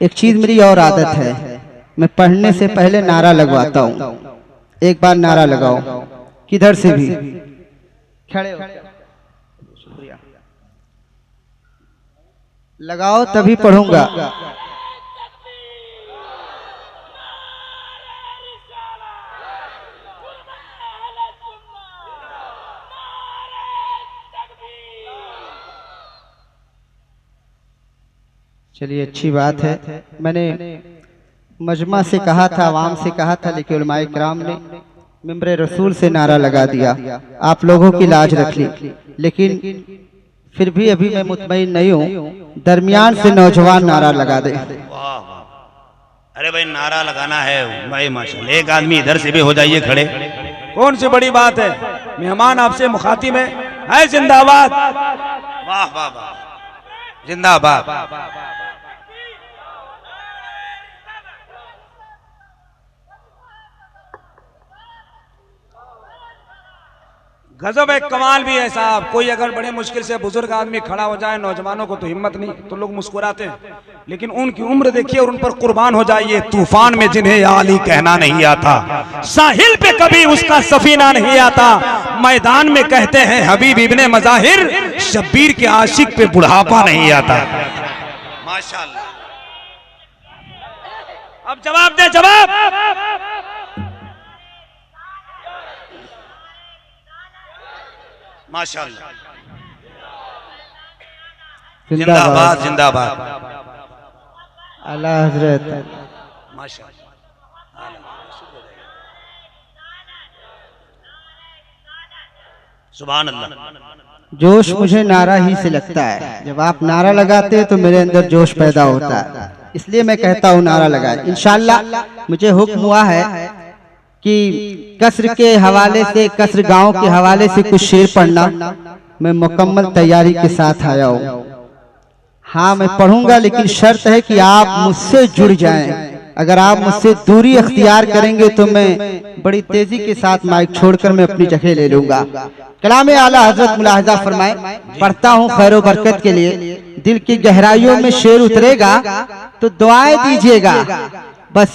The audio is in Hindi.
एक चीज मेरी और आदत है, मैं पढ़ने से पहले नारा लगवाता हूँ। एक बार नारा लगाओ, किधर से भी खड़े हो, शुक्रिया, लगाओ तभी पढ़ूंगा। चलिए अच्छी बात है। मैंने मजमा से कहा था, आवाम से कहा था, लेकिन उलमाए किराम ने मिंबरे रसूल से नारा लगा दिया। आप लोगों की लाज रख ली, लेकिन फिर भी अभी मैं मुतमईन नहीं हूँ, दरमियान से नौजवान नारा लगा दे। अरे भाई नारा लगाना है भाई, माशाल्लाह। एक आदमी इधर से भी हो जाइए खड़े। कौन सी बड़ी बात है, मेहमान आपसे मुखातिब है जिंदाबाद। वाह वाह वाह, जिंदाबाद। गजब एक कमाल भी है साहब। कोई अगर बड़े मुश्किल से बुजुर्ग आदमी खड़ा हो जाए, नौजवानों को तो हिम्मत नहीं, तो लोग मुस्कुराते हैं, लेकिन उनकी उम्र देखिए और उन पर कुर्बान हो जाइए। तूफान में जिन्हें या अली कहना नहीं आता, साहिल पे कभी उसका सफीना नहीं आता, मैदान में कहते हैं हबीब इब्ने मज़ाहिर, शब्बीर के आशिक पे बुढ़ापा नहीं आता। माशाल्लाह। अब जवाब दे, जवाब। माशाल्लाह, जिंदाबाद जिंदाबाद। आला हजरत, माशाल्लाह। सुभान अल्लाह। जोश मुझे नारा ही से लगता है। जब आप नारा लगाते हैं तो मेरे अंदर जोश पैदा होता है, इसलिए मैं कहता हूँ नारा लगाए। इंशाअल्लाह मुझे हुक्म हुआ है कि कसर के हवाले से, कसर गांव के हवाले से कुछ शेर पढ़ना। मैं मुकम्मल तैयारी के साथ आया हूँ। हाँ मैं पढ़ूंगा, लेकिन शर्त है कि आप मुझसे जुड़ जाएं। अगर आप मुझसे दूरी अख्तियार करेंगे तो मैं बड़ी तेजी के साथ माइक छोड़कर मैं अपनी जगह ले लूंगा। कलाम आला हजरत मुलाहिजा फरमाए, पढ़ता हूँ खैरो बरकत के लिए। दिल की गहराइयों में शेर उतरेगा तो दुआएं दीजिएगा, बस